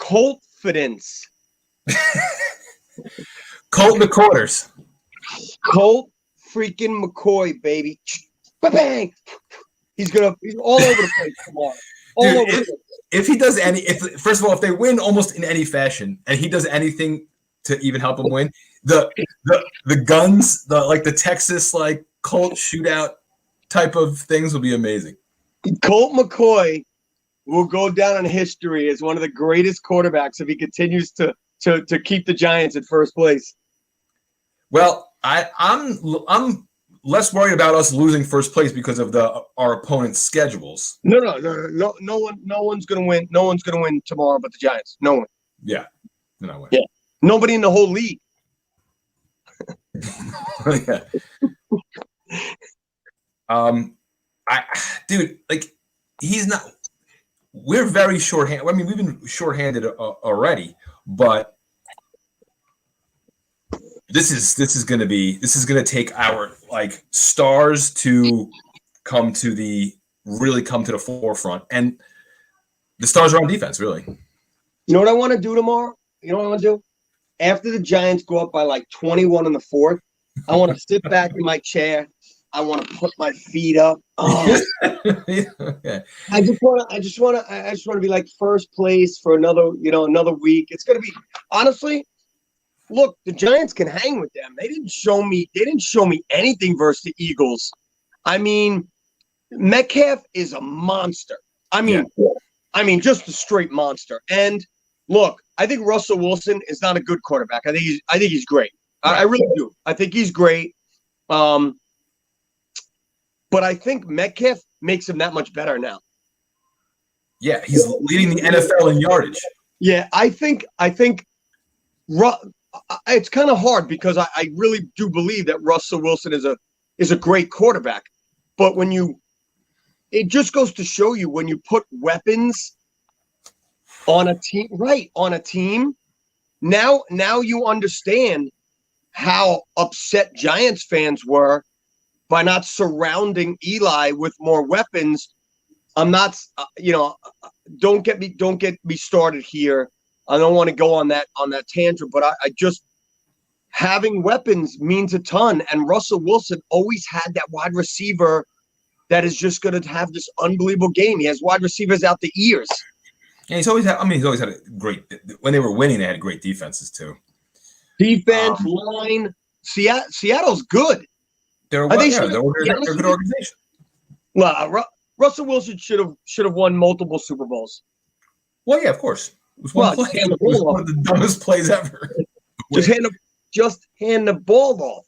Coltfidence. Colt McCorders. Colt freaking McCoy, baby. Bang! He's all over the place tomorrow. If he does first of all, if they win almost in any fashion, and he does anything to even help them win, the guns, the Texas Colt shootout type of things will be amazing. Colt McCoy will go down in history as one of the greatest quarterbacks if he continues to keep the Giants at first place. Well, I'm less worried about us losing first place because of our opponent's schedules. No one's gonna win. No one's gonna win tomorrow but the Giants. No one. Yeah. No one. Yeah. Nobody in the whole league. Yeah. He's not. We're very shorthanded. I mean, we've been shorthanded already, but this is going to take our stars to come to the forefront, and the stars are on defense, really. You know what I want to do tomorrow? You know what I want to do? After the Giants go up by 21 in the fourth, I want to sit back in my chair. I want to put my feet up. Oh. Yeah. I just want to be first place for another week. It's going to be, honestly, look, the Giants can hang with them. They didn't show me anything versus the Eagles. I mean, Metcalf is a monster. I mean, just a straight monster. And look, I think Russell Wilson is not a good quarterback. I think he's great. I really do. I think he's great. But I think Metcalf makes him that much better now. Yeah, he's leading the NFL in yardage. Yeah, I think it's kind of hard because I really do believe that Russell Wilson is a great quarterback. But it just goes to show you when you put weapons on a team, now you understand how upset Giants fans were by not surrounding Eli with more weapons. I'm not, don't get me started here. I don't want to go on that tangent, but I just, having weapons means a ton. And Russell Wilson always had that wide receiver that is just going to have this unbelievable game. He has wide receivers out the ears. Yeah, he's always had a great, when they were winning, they had great defenses too. Defense, line. Seattle's good. They're a good organization. Well, Russell Wilson should have won multiple Super Bowls. Well, yeah, of course. It was one of the dumbest plays ever. Just hand the ball off.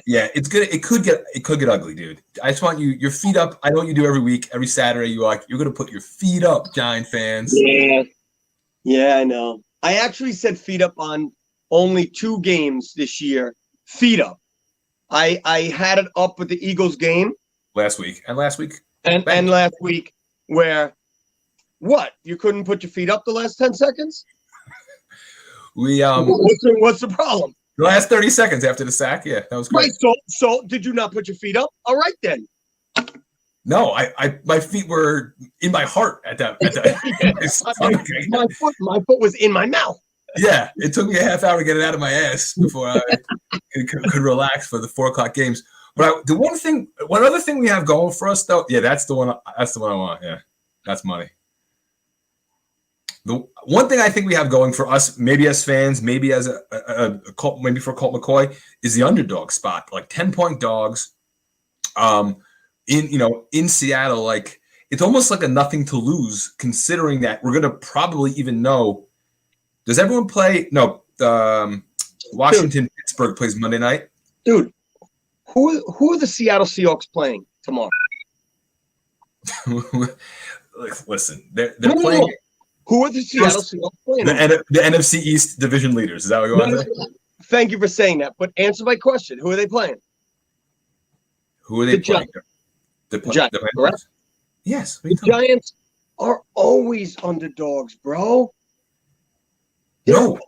Yeah, it's good. It could get ugly, dude. I just want your feet up. I know what you do every week, every Saturday. You're going to put your feet up, Giant fans. Yeah, I know. I actually said feet up on only 2 games this year. Feet up. I had it up with the Eagles game last week and last week where what, you couldn't put your feet up the last 10 seconds? What's the problem? The last 30 seconds after the sack, yeah, that was great. Right, so did you not put your feet up? All right then. No, my feet were in my heart at that. My foot was in my mouth. Yeah, it took me a half hour to get it out of my ass before I could relax for the 4:00 games. But one other thing we have going for us, though, yeah, that's the one I want. Yeah, that's money. The one thing I think we have going for us, maybe as fans, maybe as a Colt, maybe for Colt McCoy, is the underdog spot, 10-point dogs. In Seattle, it's almost like a nothing to lose, considering that we're gonna probably even know. Does everyone play? No, Washington Pittsburgh plays Monday night. Dude, who are the Seattle Seahawks playing tomorrow? Listen, they're playing. Who are the Seattle Seahawks playing? The NFC East division leaders. Is that what you want to say? Thank you for saying that, but answer my question. Who are they playing? Who are they playing? The Giants, correct? Yes. The Giants are always underdogs, bro. They weren't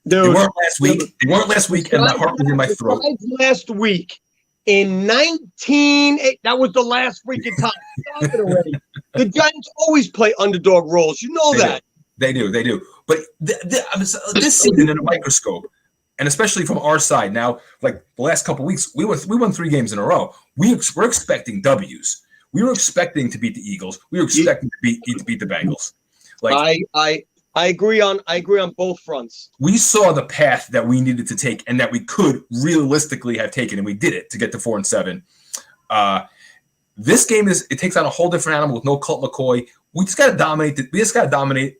last week. They weren't last week, and my heart was in my throat. Last week, in 19, that was the last freaking time. Stop it already. The Giants always play underdog roles. You know that. They do. But this season in a microscope, and especially from our side now, like the last couple of weeks, we won 3 games in a row. We're expecting W's. We were expecting to beat the Eagles. We were expecting to beat the Bengals. Like I agree on both fronts. We saw the path that we needed to take and that we could realistically have taken, and we did it to get to 4-7. This game it takes on a whole different animal with no Colt McCoy. We just got to dominate. We just got to dominate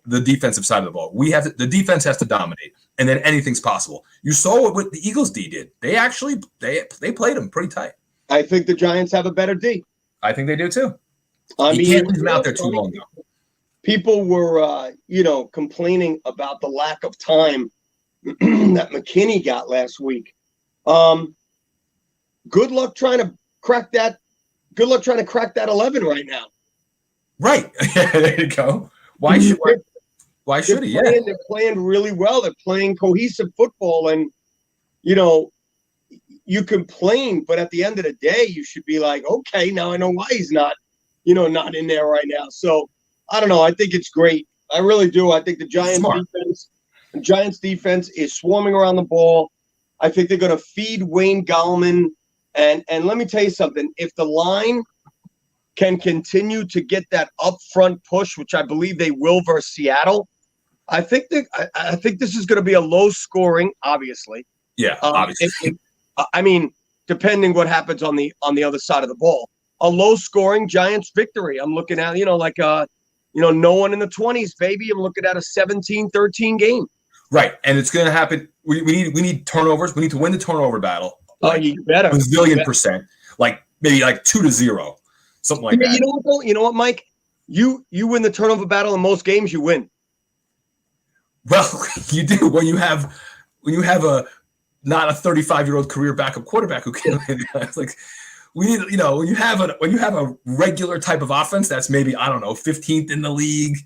the defensive side of the ball. The defense has to dominate, and then anything's possible. You saw what the Eagles D did. They actually they played them pretty tight. I think the Giants have a better D. I think they do too. You can't leave them out there too long though. People were, complaining about the lack of time that McKinney got last week. Good luck trying to crack that. Good luck trying to crack that 11 right now. Right. There you go. Why should he? Yeah. They're playing really well. They're playing cohesive football, and you complain, but at the end of the day, you should be like, okay, now I know why he's not in there right now. So I don't know. I think it's great. I really do. I think the Giants defense is swarming around the ball. I think they're going to feed Wayne Gallman. And let me tell you something. If the line can continue to get that upfront push, which I believe they will versus Seattle, I think this is going to be a low scoring, obviously. Yeah, obviously. Depending what happens on the other side of the ball, a low scoring Giants victory. I'm looking at, no one in the 20s, baby. I'm looking at a 17-13 game. Right, and it's going to happen. We need turnovers. We need to win the turnover battle. You better. A zillion %. Like maybe like 2-0, something like that. You know what, Mike? You win the turnover battle in most games. You win. Well, you do when you have a not a 35-year-old career backup quarterback who can. It's like we need, when you have a regular type of offense that's maybe 15th in the league,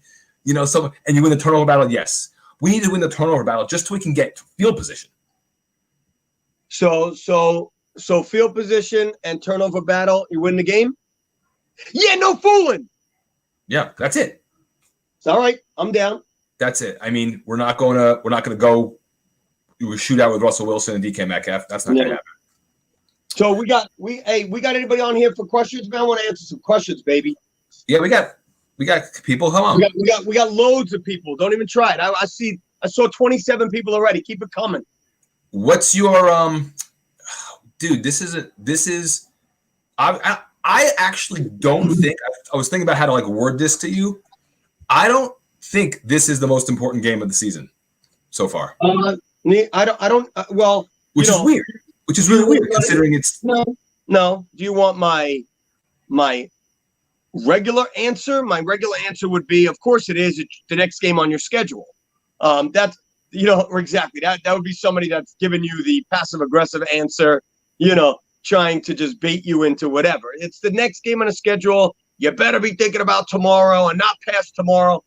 and you win the turnover battle. Yes, we need to win the turnover battle just so we can get field position. So field position and turnover battle, you win the game? Yeah, no fooling. Yeah, that's it. It's all right. I'm down. That's it. I mean, we're not going to go shoot out with Russell Wilson and DK Metcalf. That's not going to happen. So we got anybody on here for questions, man? I want to answer some questions, baby. Yeah, we got people. Come on. We got loads of people. Don't even try it. I saw 27 people already. Keep it coming. What's your dude? I actually don't think I was thinking about how to word this to you. I don't think this is the most important game of the season so far. I don't. Well, which is weird. Which is really weird considering it's no. Do you want my regular answer? My regular answer would be, of course, it is. It's the next game on your schedule. That's. Exactly. That would be somebody that's giving you the passive-aggressive answer, trying to just bait you into whatever. It's the next game on the schedule. You better be thinking about tomorrow and not past tomorrow.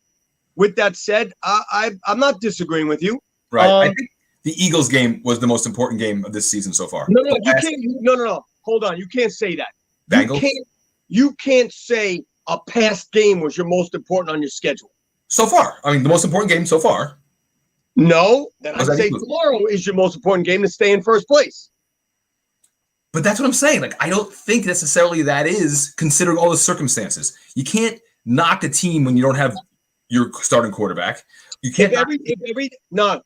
With that said, I'm not disagreeing with you. Right. I think the Eagles game was the most important game of this season so far. No, you can't. No. Hold on. You can't say that. Bengals? You can't say a past game was your most important on your schedule. So far. I mean, the most important game so far. No, then I'd say tomorrow is your most important game to stay in first place. But that's what I'm saying. I don't think necessarily that is, considering all the circumstances. You can't knock a team when you don't have your starting quarterback. You can't.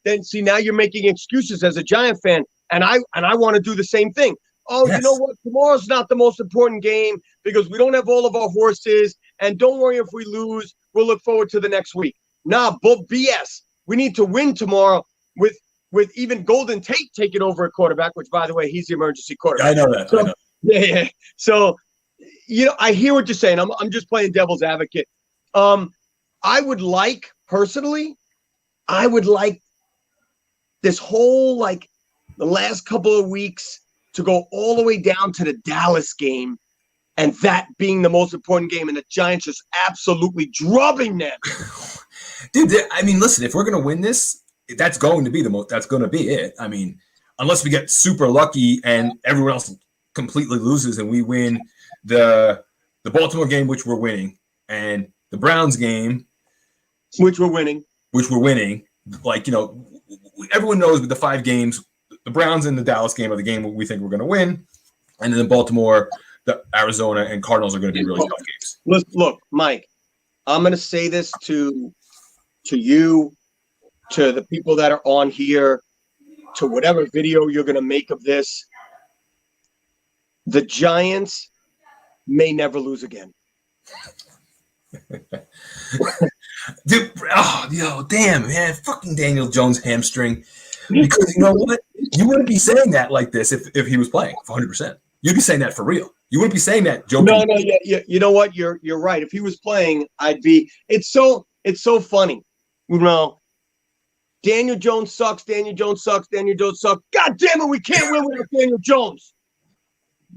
Then see, now you're making excuses as a Giant fan, and I want to do the same thing. Oh, yes. You know what? Tomorrow's not the most important game because we don't have all of our horses, and don't worry if we lose. We'll look forward to the next week. Nah, BS. We need to win tomorrow with even Golden Tate taking over at quarterback, which, by the way, he's the emergency quarterback. I know that. So, yeah. So, I hear what you're saying. I'm just playing devil's advocate. I would like this whole, the last couple of weeks to go all the way down to the Dallas game and that being the most important game and the Giants just absolutely drubbing them. Dude, I mean, listen, if we're going to win this, that's going to be it. I mean, unless we get super lucky and everyone else completely loses and we win the Baltimore game, which we're winning, and the Browns game, which we're winning, like, you know, everyone knows with the 5 games, the Browns and the Dallas game are the game we think we're going to win, and then Baltimore, the Arizona, and Cardinals are going to be really tough games. Look, Mike, I'm going to say this to you, to the people that are on here, to whatever video you're going to make of this. The Giants may never lose again. Dude, damn, man, fucking Daniel Jones hamstring. Because you know what? You wouldn't be saying that like this if he was playing 100%. You'd be saying that for real. You wouldn't be saying that joking. No, yeah. You know what? You're right. If he was playing, I'd be. It's so funny. You know, Daniel Jones sucks. Daniel Jones sucks. Daniel Jones sucks. God damn it, we can't win without Daniel Jones.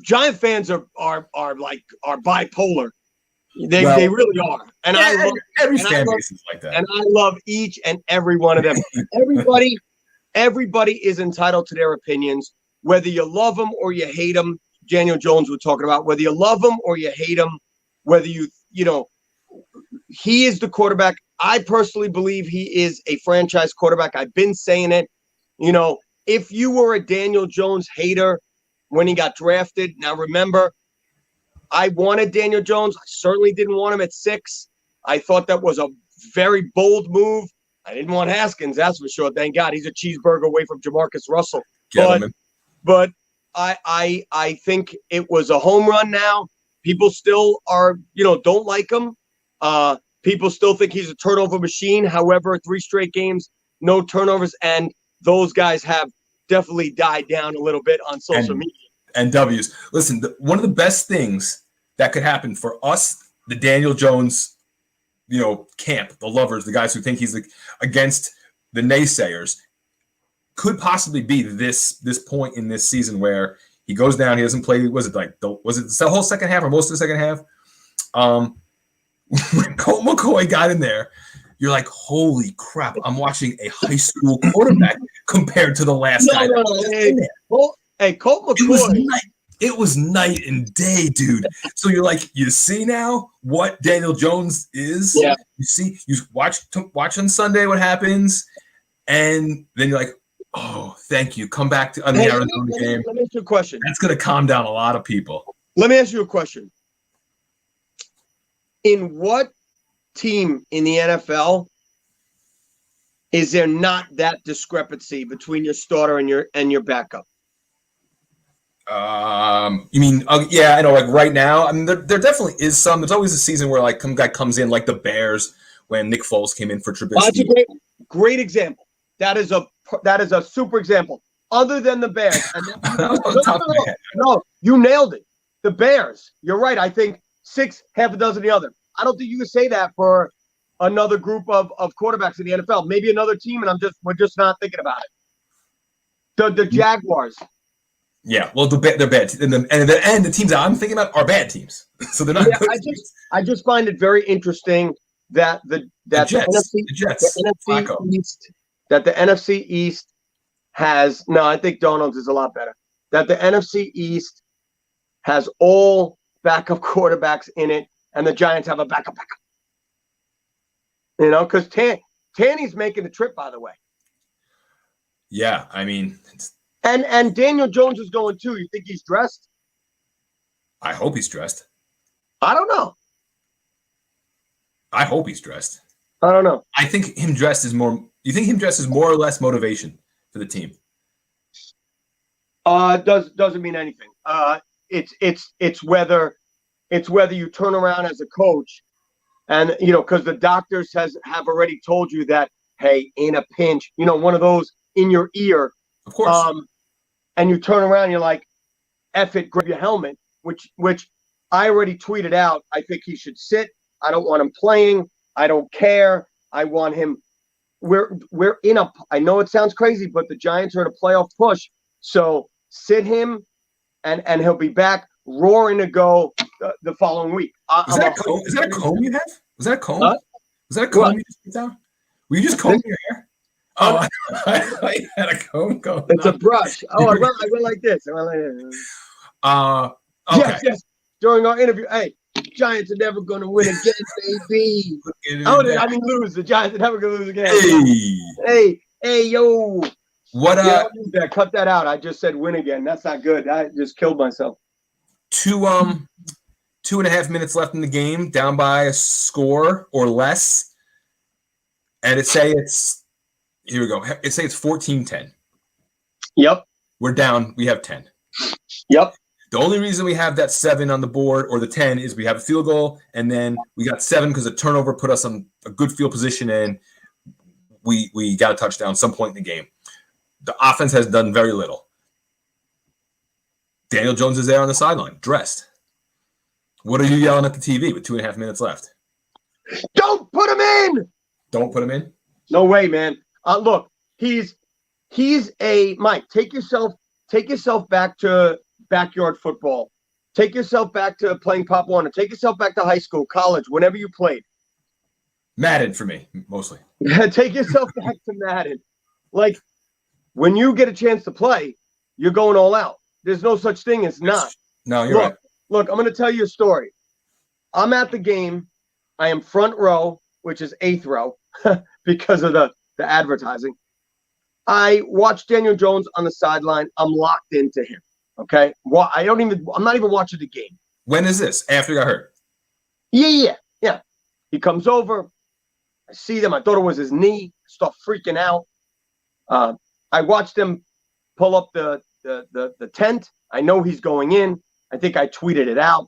Giant fans are bipolar. They really are. And yeah, I love every fan base is like that. And I love each and every one of them. Everybody is entitled to their opinions, whether you love them or you hate them. Daniel Jones we're talking about, whether you love him or you hate him, whether you know, he is the quarterback. I personally believe he is a franchise quarterback. I've been saying it. You know, if you were a Daniel Jones hater when he got drafted, now remember, I wanted Daniel Jones. I certainly didn't want him at 6. I thought that was a very bold move. I didn't want Haskins, that's for sure. Thank God he's a cheeseburger away from Jamarcus Russell. But I think it was a home run now. People still are, don't like him. People still think he's a turnover machine. However, 3 straight games, no turnovers, and those guys have definitely died down a little bit on social media. And W's. Listen, one of the best things that could happen for us, the Daniel Jones, camp, the lovers, the guys who think he's against the naysayers, could possibly be this point in this season where he goes down, he doesn't play. Was it the whole second half or most of the second half? When Colt McCoy got in there, you're like, holy crap, I'm watching a high school quarterback compared to the last guy. Colt McCoy. It was night and day, dude. So you're like, you see now what Daniel Jones is? Yeah. You watch on Sunday what happens, and then you're like, oh, thank you. Come back on the Arizona game. Let me ask you a question. That's going to calm down a lot of people. Let me ask you a question. In what team in the NFL is there not that discrepancy between your starter and your backup? You mean, yeah, I know, like right now, I mean, there definitely is some. There's always a season where like some guy comes in, like the Bears when Nick Foles came in for Trubisky. That's a great example. That is a super example. Other than the Bears, no, you nailed it. The Bears. You're right. I think 6, half a dozen the other. I don't think you can say that for another group of quarterbacks in the NFL. Maybe another team, and we're just not thinking about it. The Jaguars. Yeah, well, they're bad, and the teams that I'm thinking about are bad teams, so they're not. Yeah, I just find it very interesting that the NFC East has I think Donald's is a lot better. That the NFC East has all backup quarterbacks in it, and the Giants have a backup. Because Tanny's making the trip, by the way. Yeah, I mean. And Daniel Jones is going too. You think he's dressed? I hope he's dressed. I don't know. I hope he's dressed. I don't know. I think him dressed is more. You think him dressed is more or less motivation for the team? Doesn't mean anything. It's whether you turn around as a coach, and because the doctors have already told you that, hey, in a pinch, one of those in your ear. Of course. And you turn around and you're like, F it, grab your helmet, which I already tweeted out. I think he should sit. I don't want him playing. I don't care. I want him. We're in I know it sounds crazy, but the Giants are in a playoff push. So sit him and he'll be back roaring to go the following week. Is that a comb you have? Was that a comb? Was that a comb you just put down? Were you just combing your hair? Oh, I had a comb going. It's a brush. Oh, I went like this. Okay. Yes. During our interview, hey, Giants are never going to win again, baby. Lose. The Giants are never going to lose again. Hey, yo. What? Cut that out. I just said win again. That's not good. I just killed myself. 2.5 minutes left in the game, down by a score or less, and here we go. It say it's 14-10. Yep. We're down. We have 10. Yep. The only reason we have that 7 on the board or the 10 is we have a field goal, and then we got 7 because a turnover put us on a good field position, and we got a touchdown some point in the game. The offense has done very little. Daniel Jones is there on the sideline, dressed. What are you yelling at the TV with 2.5 minutes left? Don't put him in. Don't put him in? No way, man. Look, he's a Mike. Take yourself back to backyard football. Take yourself back to playing Pop Warner. Take yourself back to high school, college, whenever you played. Madden for me, mostly. Take yourself back to Madden. Like, when you get a chance to play, you're going all out. There's no such thing as not. No, you're right. Look, I'm going to tell you a story. I'm at the game. I am front row, which is 8th row because of the advertising. I watch Daniel Jones on the sideline. I'm locked into him. Okay? Well, I'm not even watching the game. When is this? After you got hurt? Yeah. He comes over. I see them. I thought it was his knee. Start freaking out. I watched him pull up the tent. I know he's going in. I think I tweeted it out.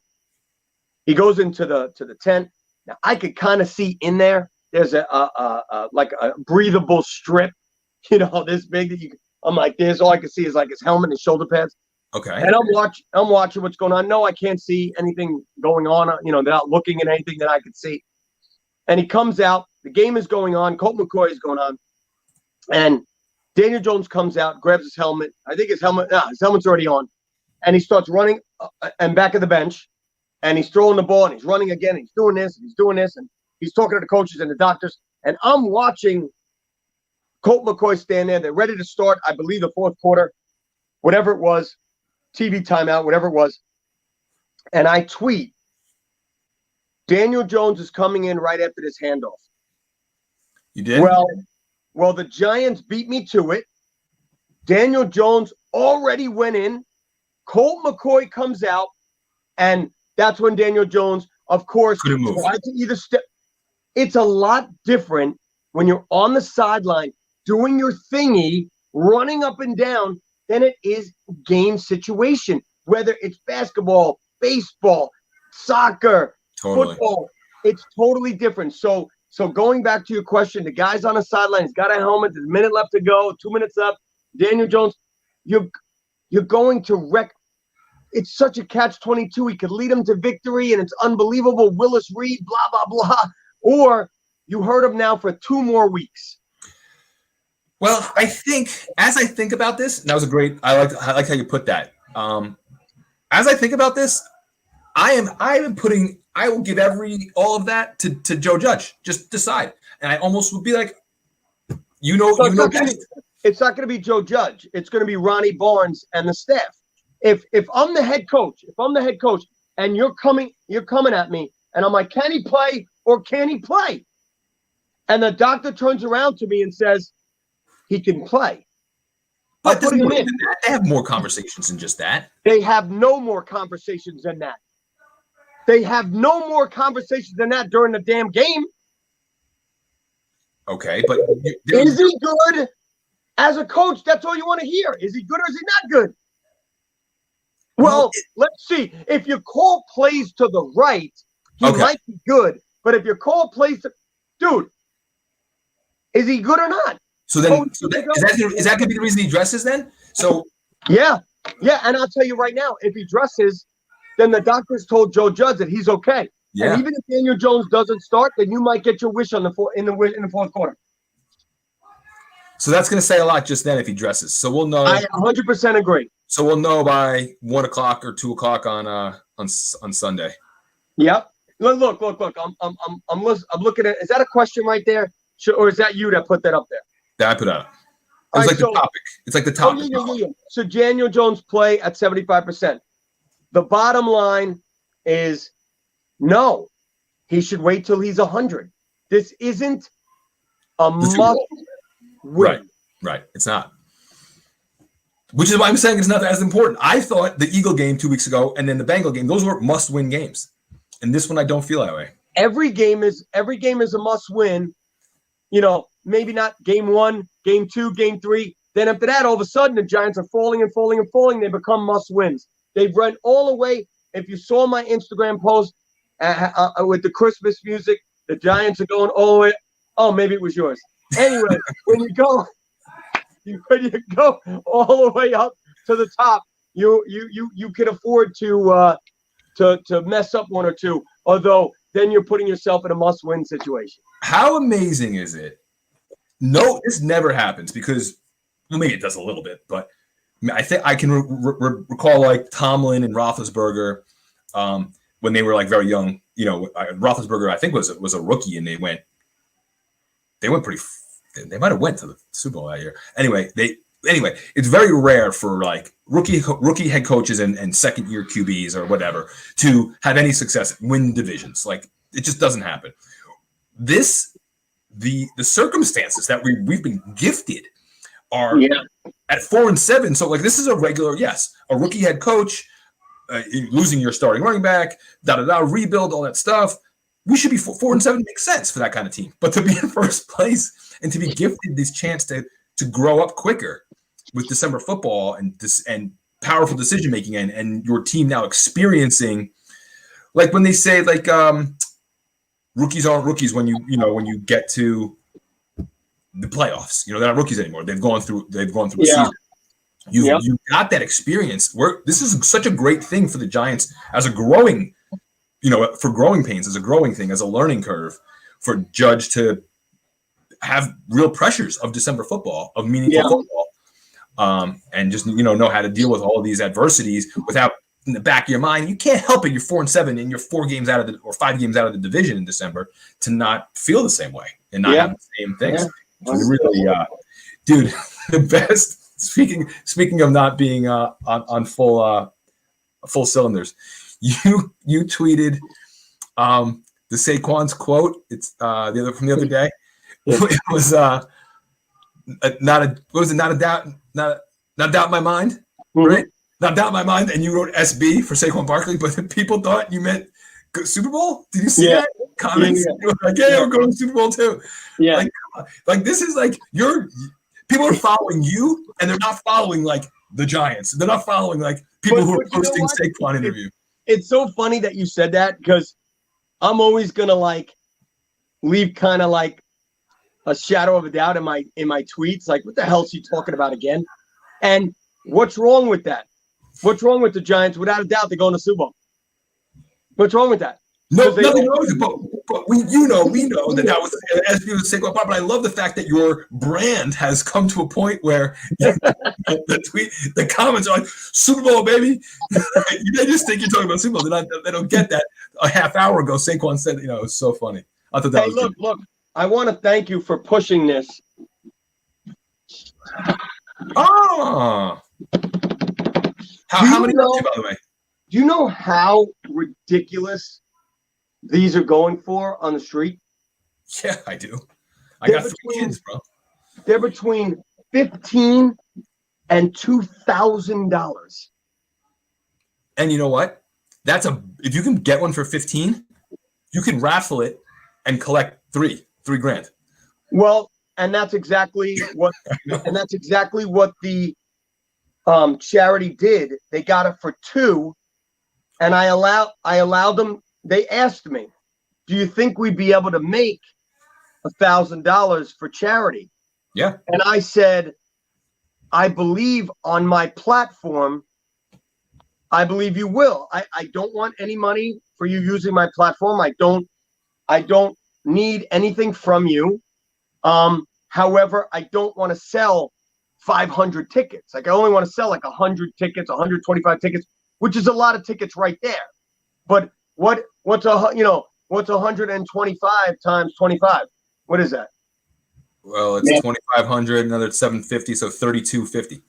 He goes into the tent. Now I could kind of see in there. There's like a breathable strip, this big that I'm like this. All I can see is like his helmet and his shoulder pads. Okay. And I'm watching what's going on. No, I can't see anything going on. They're not looking at anything that I could see. And he comes out. The game is going on. Colt McCoy is going on. And Daniel Jones comes out, grabs his helmet. I think his helmet's already on. And he starts running and back of the bench. And he's throwing the ball and he's running again. And he's doing this and he's doing this. And he's talking to the coaches and the doctors. And I'm watching Colt McCoy stand there. They're ready to start, I believe, the fourth quarter, whatever it was, TV timeout, whatever it was. And I tweet, Daniel Jones is coming in right after this handoff. You did? Well, the Giants beat me to it. Daniel Jones already went in. Colt McCoy comes out. And that's when Daniel Jones, of course, tried to either step. It's a lot different when you're on the sideline doing your thingy, running up and down, than it is game situation. Whether it's basketball, baseball, soccer, football, it's totally different. So going back to your question, the guy's on the sideline, he's got a helmet, there's a minute left to go, 2 minutes left. Daniel Jones, you're going to wreck. It's such a catch-22. He could lead him to victory, and it's unbelievable. Willis Reed, blah, blah, blah. Or you hurt him now for 2 more weeks. Well, I think as I think about this, that was a great. I like how you put that. As I think about this, I will give all of that to Joe Judge. Just decide, and I almost would be like, It's not going to be Joe Judge. It's going to be Ronnie Barnes and the staff. If I'm the head coach, and you're coming at me, and I'm like, can he play or can he play? And the doctor turns around to me and says, he can play. But they have more conversations than just that. They have no more conversations than that. They have no more conversations than that during the damn game. Okay, but is he good? As a coach, that's all you want to hear. Is he good or is he not good? Well, let's see. If your call plays to the right, he might be good. But if your call plays to – dude, is he good or not? Is that going to be the reason he dresses then? So yeah, and I'll tell you right now, if he dresses, then the doctors told Joe Judge that he's okay. Yeah. And even if Daniel Jones doesn't start, then you might get your wish in the fourth quarter. So that's going to say a lot just then if he dresses. So we'll know. I 100% agree. So we'll know by 1 o'clock or 2 o'clock on Sunday. Yep. Look. I'm looking at. Is that a question right there, or is that you that put that up there? Yeah, I put that up. It's like the topic. It's like the topic. Yeah. So Daniel Jones play at 75%. The bottom line is no. He should wait till he's 100. This isn't a must win. Right. It's not. Which is why I'm saying it's not as important. I thought the Eagle game 2 weeks ago and then the Bengal game, those were must-win games. And this one, I don't feel that way. Every game is a must-win. You know, maybe not game 1, game 2, game 3. Then after that, all of a sudden, the Giants are falling and falling and falling. They become must-wins. They've run all the way. If you saw my Instagram post with the Christmas music, the Giants are going all the way. Oh, maybe it was yours. Anyway, when you go all the way up to the top, you can afford to mess up one or two. Although then you're putting yourself in a must-win situation. How amazing is it? No, this never happens because maybe it does a little bit, but I think I can recall like Tomlin and Roethlisberger when they were like very young. You know, Roethlisberger I think was a rookie, and they went pretty. They might have went to the Super Bowl that year. Anyway, it's very rare for like rookie head coaches and second year QBs or whatever to have any success, win divisions. Like it just doesn't happen. The circumstances that we've been gifted are at 4-7. So like this is a rookie head coach losing your starting running back, rebuild, all that stuff. We should be 4-7 makes sense for that kind of team. But to be in first place and to be gifted this chance to grow up quicker with December football and powerful decision making and your team now experiencing, like when they say like rookies aren't rookies when you get to the playoffs. You know, they're not rookies anymore. They've gone through a season. You got that experience. This is such a great thing for the Giants as a growing. For growing pains, as a growing thing, as a learning curve, for Judge to have real pressures of December football, of meaningful football, and just know how to deal with all of these adversities without in the back of your mind. You can't help it. You're 4-7 and you're 5 games out of the division in December to not feel the same way and not have the same things. Yeah. Really, dude, the best. Speaking of not being on full cylinders. You tweeted the Saquon's quote. It's from the other day. It was not a doubt in my mind, right? Not doubt in my mind. And you wrote SB for Saquon Barkley, but people thought you meant Super Bowl. Did you see that comments? Yeah. Like, we're going to Super Bowl too. Yeah. Like this is like people are following you, and they're not following like the Giants. They're not following like people who are posting Saquon interview. It's so funny that you said that because I'm always gonna like leave kind of like a shadow of a doubt in my tweets. Like, what the hell is he talking about again? And what's wrong with that? What's wrong with the Giants? Without a doubt, they're going to Super Bowl. What's wrong with that? No, nothing wrong with it. But we know that was as people say. But I love the fact that your brand has come to a point where the comments are like Super Bowl, baby. They just think you're talking about Super Bowl. They don't get that. A half hour ago, Saquon said, it was so funny. I thought that was good. Look. I want to thank you for pushing this. Oh. How many are you, by the way? Do you know how ridiculous these are going for on the street? Yeah, I do. I got 3 kids, bro. They're between $15,000 and $2,000. And you know what? If you can get one for 15, you can raffle it and collect $3,000. Well, and that's exactly what the charity did. They got it for 2, and I allowed them. They asked me, "Do you think we'd be able to make $1,000 for charity?" Yeah. And I said, "I believe on my platform. I believe you will. I don't want any money for you using my platform. I don't need anything from you. However, I don't want to sell 500 tickets. Like I only want to sell like 100 tickets, 125 tickets, which is a lot of tickets right there. But what's 125 times 25? What is that? Well, it's 2,500, another 750, so 3,250.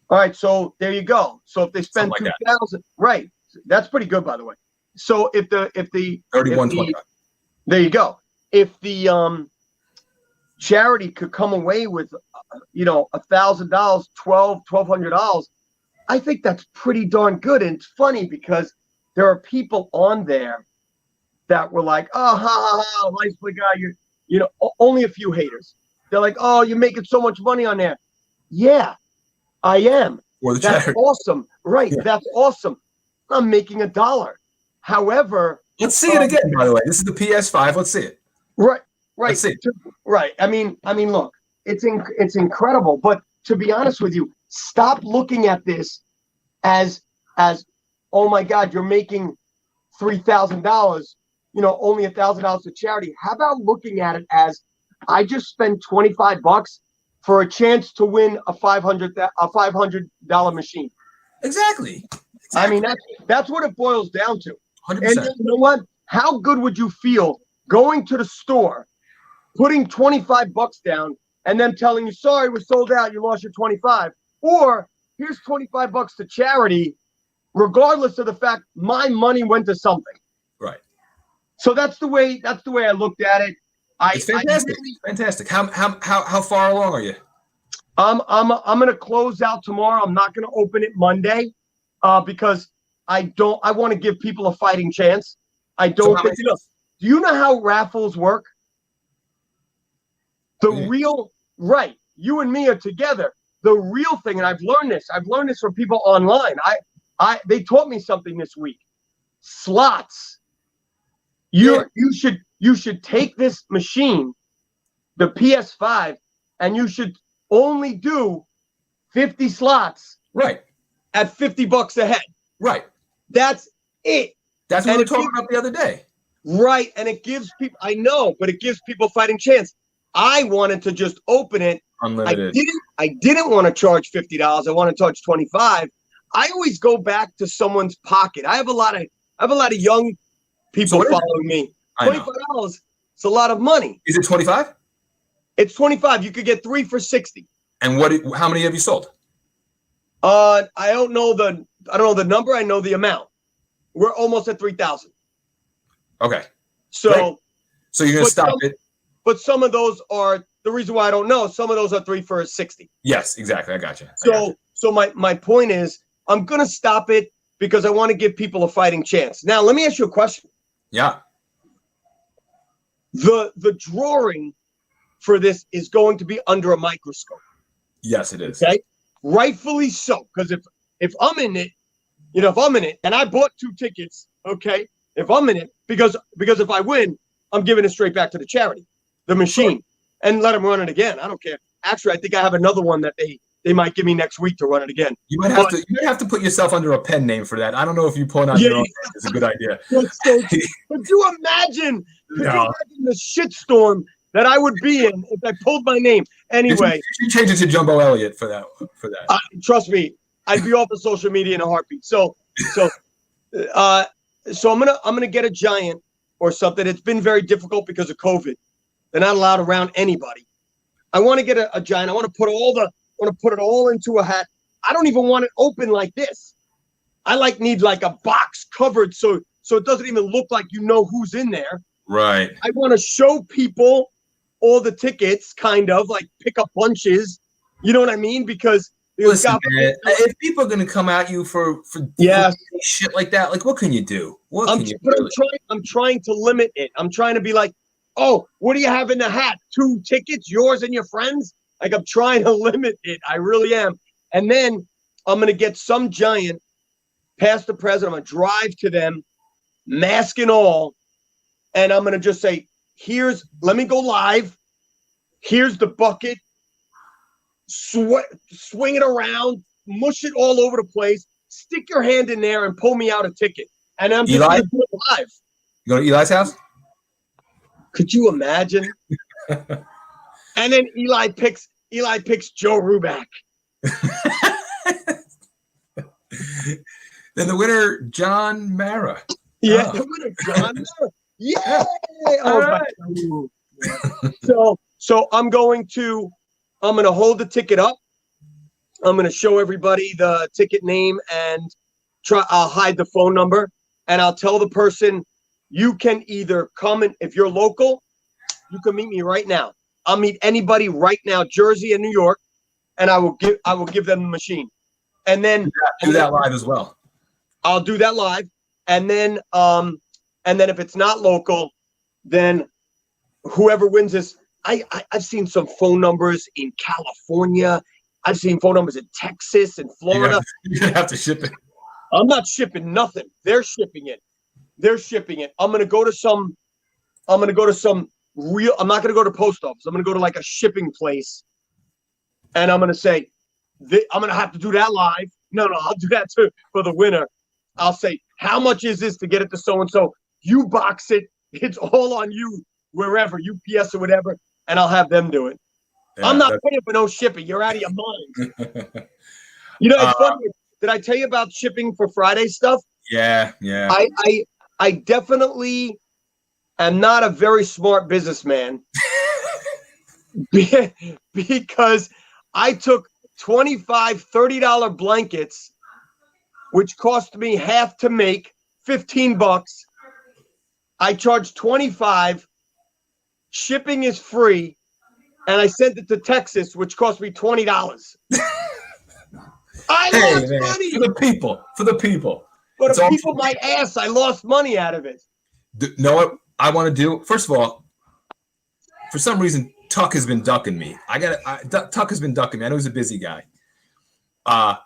All right, so there you go. So if they spend 2,000, right? That's pretty good, by the way. So if the 31.25. there you go. If the charity could come away with $1,000, $1,200, I think that's pretty darn good. And it's funny because there are people on there that were like, oh, ha, ha, ha, nice guy. Only a few haters. They're like, oh, you're making so much money on there. Yeah, I am. That's awesome. Right. Yeah. That's awesome. I'm making $1. However, let's see it again, by the way. This is the PS5. Let's see it. Right. Let's see it. Right. I mean, look, it's incredible. But to be honest with you, stop looking at this as oh my God, you're making $3,000. Only $1,000 to charity. How about looking at it as I just spent $25 for a chance to win a $500 machine? Exactly. I mean, that's what it boils down to. 100%. And you know what? How good would you feel going to the store, putting $25 down, and then telling you, sorry, we're sold out, you lost your 25, or here's $25 to charity, regardless of the fact my money went to something. Right. So that's the way I looked at it. It's fantastic. Fantastic. How far along are you? I'm gonna close out tomorrow. I'm not gonna open it Monday, because I want to give people a fighting chance. I don't think. Do you know how raffles work? Right. You and me are together. The real thing, and I've learned this from people online. They taught me something this week. Slots. You should take this machine, the PS5, and you should only do 50 slots. Right. At $50 a head. Right. That's it. That's what we were talking about the other day. Right. And it gives people, I know, but it gives people fighting chance. I wanted to just open it. Unlimited. I didn't want to charge $50. I want to charge $25. I always go back to someone's pocket. I have a lot of young people following me. $25. It's a lot of money. Is it 25? It's 25. You could get 3 for 60. And how many have you sold? I don't know the number. I know the amount. We're almost at 3,000. Okay. So you're gonna stop it. But some of those are the reason why I don't know. Some of those are 3 for 60. Yes, exactly. I got you. So my point is, I'm gonna stop it because I want to give people a fighting chance. Now, let me ask you a question. Yeah. The drawing for this is going to be under a microscope. Yes, it is. Okay, rightfully so. Because if I'm in it, if I'm in it, and I bought 2 tickets, okay, if I'm in it, because if I win, I'm giving it straight back to the charity, the machine, and let them run it again. I don't care. Actually, I think I have another one that they might give me next week to run it again. You might have to put yourself under a pen name for that. I don't know if you pulling out your own name is a good idea. Could you imagine the shitstorm that I would be in if I pulled my name? Anyway, you change it to Jumbo Elliott for that. Trust me, I'd be off of social media in a heartbeat. So I'm gonna get a giant or something. It's been very difficult because of COVID. They're not allowed around anybody. I want to get a giant. I want to put it all into a hat. I don't even want it open like this. I need a box covered so it doesn't even look like who's in there. Right. I want to show people all the tickets, kind of like pick up bunches. You know what I mean? Because listen, man, if people are gonna come at you for shit like that, like what can you do? I'm trying to limit it. I'm trying to be like, oh, what do you have in the hat? 2 tickets, yours and your friends? Like, I'm trying to limit it. I really am. And then I'm going to get some giant past the president. I'm going to drive to them, mask and all. And I'm going to just say, let me go live. Here's the bucket. Swing it around, mush it all over the place. Stick your hand in there and pull me out a ticket. And I'm just going to do it live. You go to Eli's house? Could you imagine? And then Eli picks Joe Ruback. Then the winner, John Mara. Yeah, the winner, John Mara. Yeah. So I'm going to hold the ticket up. I'm going to show everybody the ticket name and I'll hide the phone number, and I'll tell the person, you can either come and if you're local, you can meet me right now. I'll meet anybody right now, Jersey and New York, and I will give them the machine. And then do that live as well. I'll do that live. And then if it's not local, then whoever wins this, I've seen some phone numbers in California. I've seen phone numbers in Texas and Florida. You're gonna have to ship it. I'm not shipping nothing. They're shipping it. I'm gonna go to some real. I'm not gonna go to post office. I'm gonna go to like a shipping place, and I'm gonna say, I'm gonna have to do that live. No, I'll do that too for the winner. I'll say, how much is this to get it to so and so? You box it. It's all on you, wherever, UPS or whatever, and I'll have them do it. Yeah, I'm not paying for no shipping. You're out of your mind. It's funny. Did I tell you about shipping for Friday stuff? Yeah. I definitely am not a very smart businessman because I took $25, $30 blankets, which cost me half to make, $15. I charged $25. Shipping is free. And I sent it to Texas, which cost me $20. I lost money. For the people. But the people, my ass, I lost money out of it. Know what I want to do? First of all, for some reason, Tuck has been ducking me. Tuck has been ducking me. I know he's a busy guy. I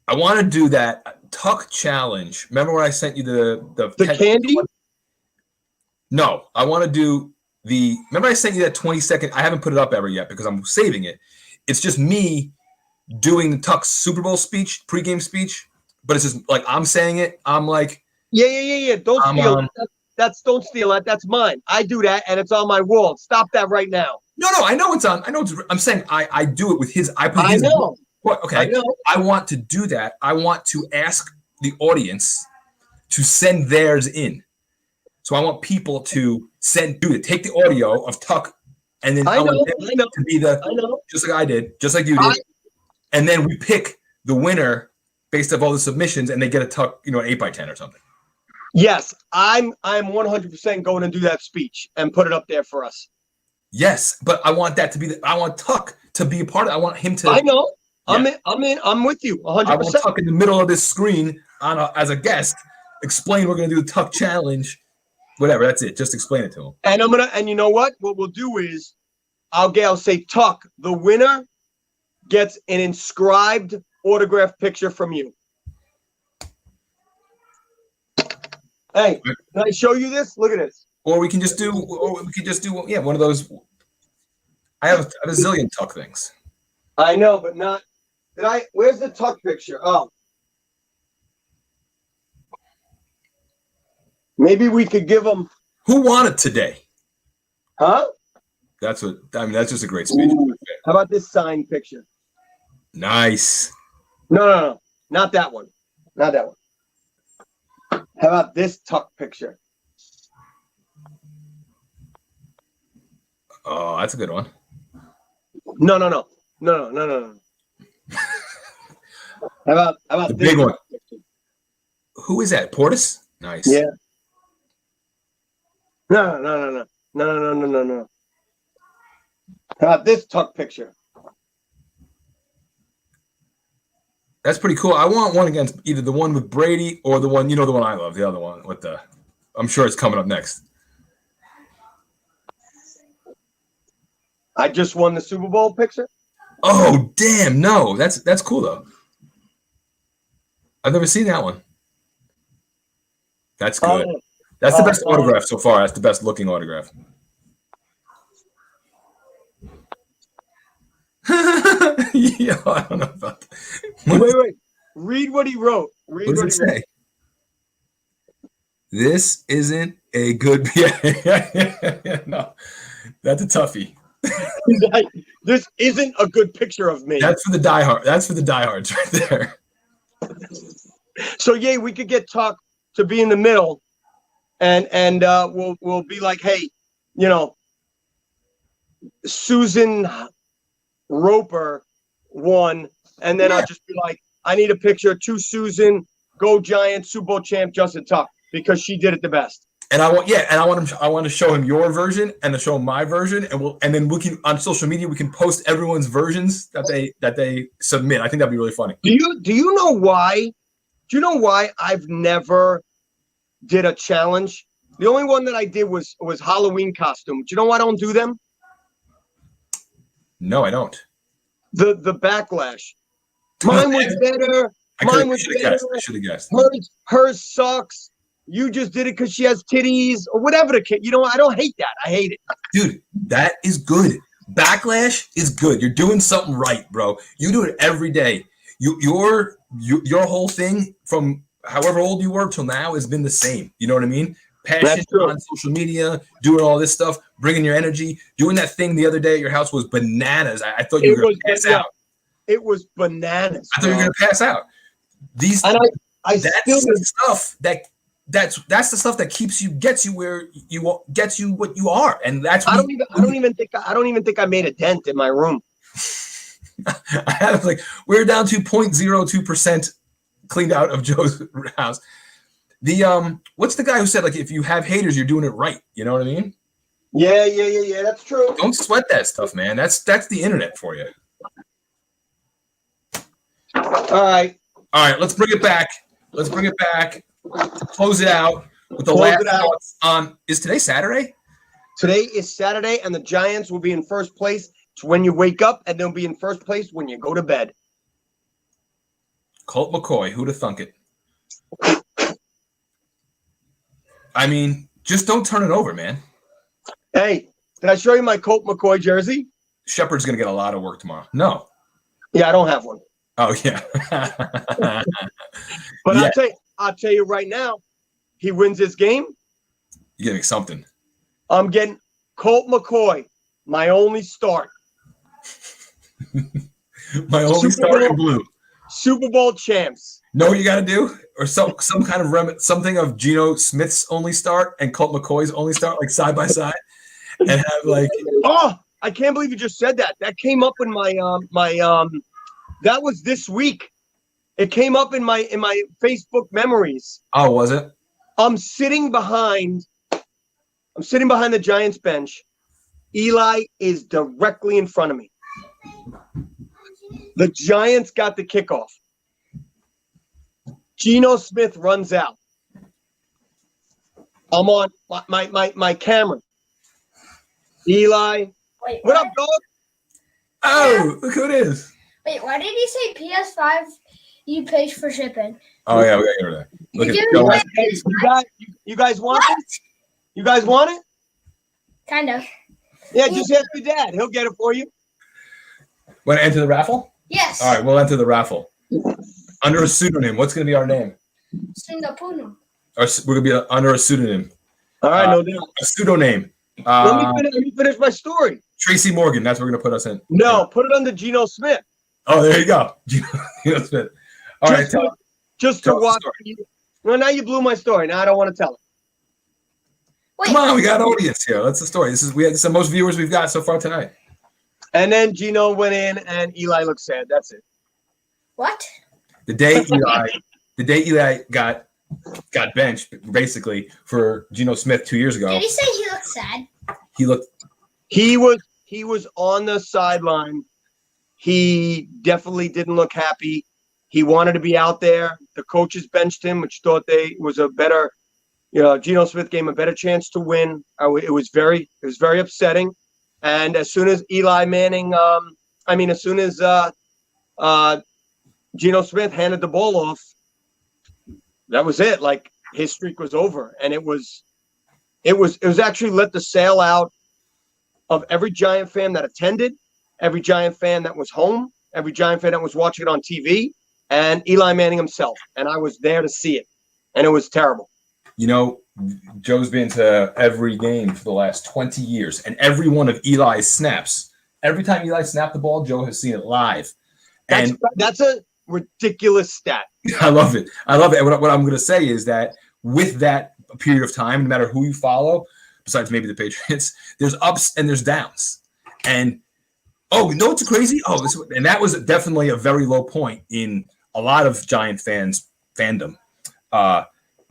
want to do that Tuck challenge. Remember when I sent you the candy? No, I want to do remember I sent you that 20-second. I haven't put it up ever yet because I'm saving it. It's just me doing the Tuck Super Bowl speech, pregame speech, but it's just like I'm saying it. I'm like, yeah. Don't steal it. Don't steal that. That's mine. I do that, and it's on my wall. Stop that right now. No. I know it's on. I'm saying I do it with his. I know. Okay. I know. I want to do that. I want to ask the audience to send theirs in. So I want people to take the audio of Tuck, and then I want them to be just like I did, just like you did, and then we pick the winner based off all the submissions, and they get a Tuck, an 8x10 or something. Yes, I'm 100% going to do that speech and put it up there for us. Yes, but I want that to be. I want Tuck to be a part of it. I want him to. I know. Yeah. I'm with you 100%. I want Tuck in the middle of this screen as a guest. Explain we're going to do the Tuck challenge. Whatever, that's it. Just explain it to him. And you know what? What we'll do is I'll say, Tuck, the winner gets an inscribed autograph picture from you. Hey, can I show you this? Look at this. Or we can just do one of those. I have a zillion Tuck things. I know, but not. Where's the Tuck picture? Oh. Maybe we could give them. Who won it today? Huh? That's just a great speech. Ooh. How about this signed picture? Nice. No. Not that one. Not that one. How about this Tuck picture? Oh, that's a good one. No. How about the this big one? Picture? Who is that? Portis? Nice. Yeah. No. How about this Tuck picture? That's pretty cool. I want one against either the one with Brady or the one, the one I love, the other one with the. I'm sure it's coming up next. I just won the Super Bowl picture. Oh damn! No, that's cool though. I've never seen that one. That's good. That's the best autograph so far. That's the best looking autograph. Yeah, I don't know about that. Wait. Read what he wrote. What does it say? This isn't a good. Yeah. No, that's a toughie. Like, this isn't a good picture of me. That's for the diehard. That's for the diehards right there. So yeah, we could get Tuck to be in the middle, and we'll be like, hey, Susan Roper won, and then I'll just be like, I need a picture to Susan go Giants, Super Bowl champ Justin Tuck, because she did it the best. And I want to show him your version and to show him my version, and then we can on social media we can post everyone's versions that they submit. I think that'd be really funny. Do you know why? Do you know why I've never did a challenge? The only one that I did was Halloween costume. Do you know why I don't do them? No, I don't. The backlash. Mine was better. Mine was better. I should have guessed. Hers sucks. You just did it because she has titties or whatever the kid. You know, I don't hate that. I hate it. Dude, that is good. Backlash is good. You're doing something right, bro. You do it every day. Your whole thing from however old you were till now has been the same. You know what I mean? Passion on social media, doing all this stuff, bringing your energy, doing that thing the other day at your house was bananas. I thought you were going to pass out. It was bananas. I thought you were going to pass out. That's the stuff that gets you where you gets you what you are, and that's. I don't even think I made a dent in my room. I had like we're down to 0.02% cleaned out of Joe's house. The what's the guy who said like if you have haters, you're doing it right? You know what I mean? Yeah. That's true. Don't sweat that stuff, man. That's the internet for you. All right. Let's bring it back. Close it out with the last thoughts on. Is today Saturday? Today is Saturday, and the Giants will be in first place when you wake up, and they'll be in first place when you go to bed. Colt McCoy, who'd have thunk it? I mean, just don't turn it over, man. Hey, did I show you my Colt McCoy jersey? Shepard's gonna get a lot of work tomorrow. No. Yeah, I don't have one. Oh yeah. But yeah. I'll tell you right now, he wins this game. You're getting something. I'm getting Colt McCoy, my only start. My only start in blue. Super Bowl champs. Know what you got to do? Or some kind of something of Geno Smith's only start and Colt McCoy's only start, like side by side, and have like. Oh, I can't believe you just said that. That came up in my That was this week. It came up in my Facebook memories. Oh, was it? I'm sitting behind the Giants bench. Eli is directly in front of me. The Giants got the kickoff. Geno Smith runs out. I'm on my camera. Eli. Wait, what up, dog? Oh, look who it is. Wait, why did you say PS5 you paid for shipping? Oh, yeah, we got to get rid of that. Look at you guys want it? You guys want it? Kind of. Yeah, just ask your dad. He'll get it for you. Want to enter the raffle? Yes. All right, we'll enter the raffle. Under a pseudonym. What's going to be our name? Singapore. We're going to be under a pseudonym. All right, no doubt. A pseudonym. Let me finish my story. Tracy Morgan. That's what we're going to put us in. No, put it under Geno Smith. Oh, there you go. Geno Smith. All right, just to watch. Well, now you blew my story. Now I don't want to tell it. Wait, come on, we got an audience here. That's the story. This is the most viewers we've got so far tonight. And then Geno went in, and Eli looked sad. That's it. What? The day Eli got benched basically for Geno Smith 2 years ago. Did he say he looked sad? He was on the sideline. He definitely didn't look happy. He wanted to be out there. The coaches benched him, which thought was a better, Geno Smith gave him a better chance to win. It was very upsetting. And as soon as Eli Manning, as soon as Geno Smith handed the ball off, that was it. Like his streak was over, and it was actually let the sail out of every Giant fan that attended, every Giant fan that was home, every Giant fan that was watching it on TV, and Eli Manning himself. And I was there to see it, and it was terrible. Joe's been to every game for the last 20 years, and every one of Eli's snaps, every time Eli snapped the ball, Joe has seen it live. And that's a ridiculous stat. I love it. And what I'm going to say is that with that period of time, no matter who you follow, besides maybe the Patriots, there's ups and there's downs. And what's crazy? And that was definitely a very low point in a lot of Giant fans' fandom.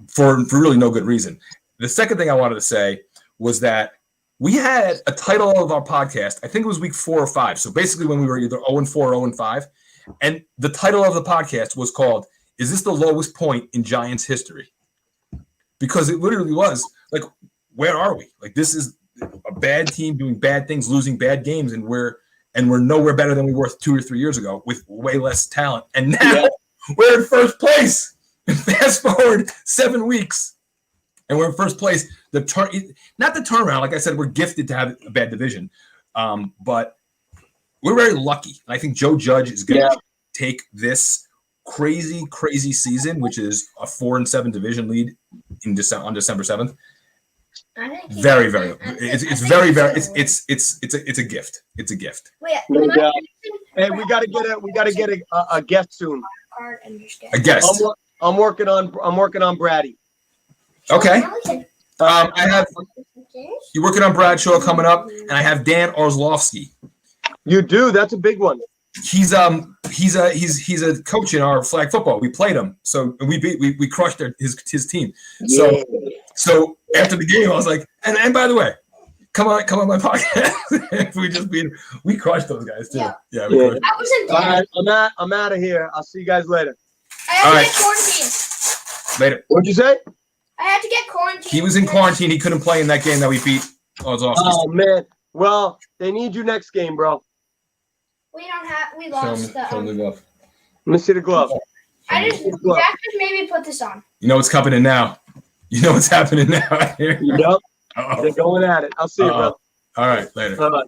for really no good reason. The second thing I wanted to say was that we had a title of our podcast. I think it was week 4 or 5. So basically when we were either 0-4 or 0-5. And the title of the podcast was called, "Is this the lowest point in Giants history?" Because it literally was like, where are we? Like, this is a bad team doing bad things, losing bad games, and we're nowhere better than we were 2 or 3 years ago with way less talent. And now we're in first place. Fast forward 7 weeks, and we're in first place. Not the turnaround. Like I said, we're gifted to have a bad division, but we're very lucky. I think Joe Judge is going to take this crazy season, which is a 4-7 division lead on December 7th. Very. It's a gift. It's a gift. Wait, Hey, we gotta get a guest soon. A guest. I'm working on Braddy. Okay. I have you working on Bradshaw coming up, and I have Dan Orlovsky. You do? That's a big one. He's a coach in our flag football. We played him, so we crushed his team. So after the game, I was like, and by the way, come on my podcast. we crushed those guys too. Yeah. We crushed. I wasn't All there. right, I'm out of here. I'll see you guys later. I had All to right. get quarantined. Later. What'd you say? I had to get quarantined. He was in quarantine. He couldn't play in that game that we beat. Oh man. Well, they need you next game, bro. We lost the. Show me the glove. Let me see the glove. Jack just maybe put this on. You know what's happening now. You know what's happening now. Yep. They're going at it. I'll see you, bro. All right, later. Bye-bye.